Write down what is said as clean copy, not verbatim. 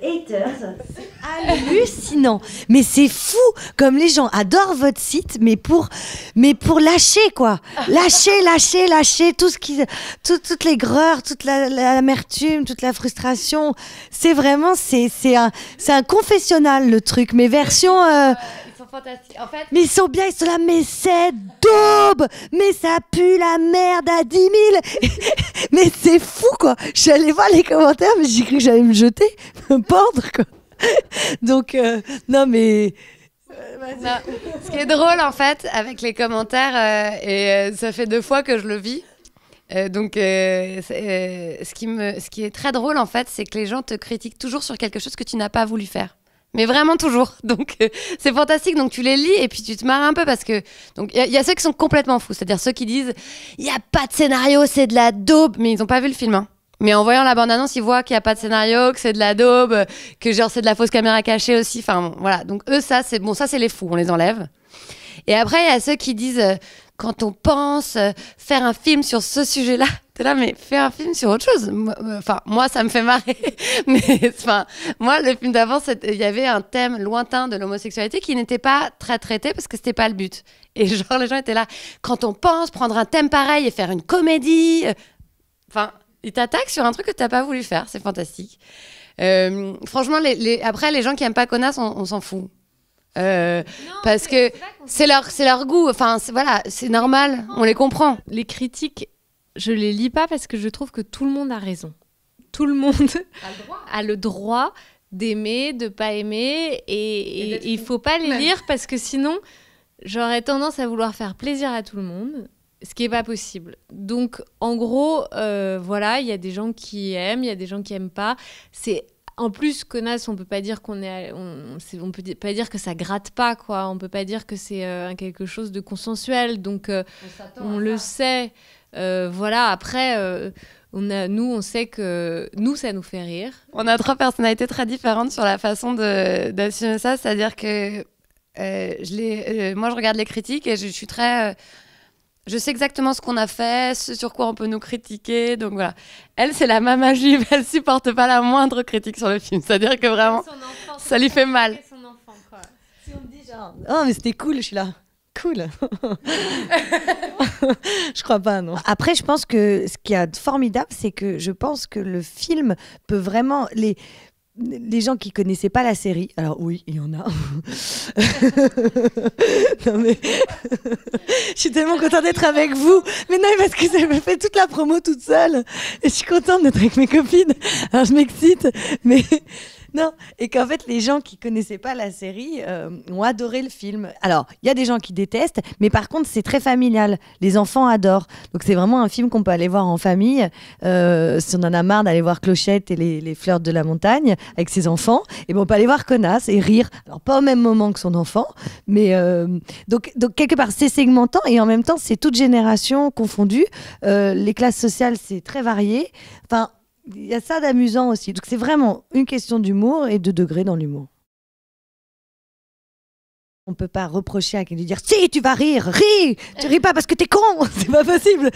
haters, c'est hallucinant. Mais c'est fou, comme les gens adorent votre site, mais pour lâcher quoi, lâcher tout ce qui, toute l'aigreur, toute l'amertume, toute la frustration. C'est vraiment, c'est un confessionnal le truc, mais version. Fantastique. En fait, mais ils sont bien, ils sont là, mais c'est daube, mais ça pue la merde à 10 000. Mais c'est fou quoi. Je suis allée voir les commentaires, mais j'ai cru que j'allais me jeter, me pendre quoi. Donc non mais non, ce qui est drôle en fait avec les commentaires et ça fait 2 fois que je le vis. Ce qui est très drôle en fait, c'est que les gens te critiquent toujours sur quelque chose que tu n'as pas voulu faire. Mais vraiment toujours. Donc, c'est fantastique. Donc, tu les lis et puis tu te marres un peu parce que... Donc, il y a ceux qui sont complètement fous. C'est-à-dire ceux qui disent « Il n'y a pas de scénario, c'est de la daube ». Mais ils n'ont pas vu le film. Hein. Mais en voyant la bande-annonce, ils voient qu'il n'y a pas de scénario, que c'est de la daube, que genre c'est de la fausse caméra cachée aussi. Enfin, bon, voilà. Donc, eux, ça, c'est les fous. On les enlève. Et après, il y a ceux qui disent quand on pense faire un film sur ce sujet-là, t'es là, mais fais un film sur autre chose. Enfin, moi, ça me fait marrer. Mais enfin, moi, le film d'avant, il y avait un thème lointain de l'homosexualité qui n'était pas très traité parce que c'était pas le but. Et genre, les gens étaient là, quand on pense prendre un thème pareil et faire une comédie. Enfin, ils t'attaquent sur un truc que t'as pas voulu faire. C'est fantastique. Franchement, après, les gens qui aiment pas Connasse, on s'en fout. Non, parce que c'est leur goût. Enfin, voilà, c'est normal. On les comprend. Les critiques, je les lis pas parce que je trouve que tout le monde a raison. Tout le monde a le droit d'aimer, de pas aimer, et il faut pas les lire parce que sinon, j'aurais tendance à vouloir faire plaisir à tout le monde, ce qui est pas possible. Donc, en gros, voilà, il y a des gens qui aiment, il y a des gens qui aiment pas. En plus, Connasse, on peut pas dire on peut pas dire que ça gratte pas, quoi. On peut pas dire que c'est quelque chose de consensuel. Donc, on le sait. Voilà. Après, on sait que nous, ça nous fait rire. On a 3 personnalités très différentes sur la façon d'assumer ça. C'est-à-dire que moi, je regarde les critiques et je suis très... je sais exactement ce qu'on a fait, ce sur quoi on peut nous critiquer. Donc voilà. Elle, c'est la maman juive. Elle supporte pas la moindre critique sur le film. C'est-à-dire que vraiment, ça lui fait mal. Son enfant, quoi. Si on me dit genre, oh mais c'était cool, je suis là. Cool. Je crois pas, non. Après, je pense que ce qui est formidable, c'est que je pense que le film peut vraiment... Les gens qui connaissaient pas la série, alors oui, il y en a. Non mais, je suis tellement contente d'être avec vous. Mais non, parce que j'avais fait toute la promo toute seule. Et je suis contente d'être avec mes copines. Alors je m'excite, mais non. Et qu'en fait, les gens qui connaissaient pas la série ont adoré le film. Alors, il y a des gens qui détestent, mais par contre, c'est très familial. Les enfants adorent. Donc c'est vraiment un film qu'on peut aller voir en famille. Si on en a marre d'aller voir Clochette et les fleurs de la montagne avec ses enfants, et ben on peut aller voir Connasse et rire. Alors pas au même moment que son enfant, mais donc quelque part c'est segmentant et en même temps c'est toute génération confondue. Les classes sociales c'est très varié. Enfin, il y a ça d'amusant aussi. Donc c'est vraiment une question d'humour et de degré dans l'humour. On peut pas reprocher à quelqu'un de dire si tu vas rire, ris, tu ris pas parce que t'es con, c'est pas possible.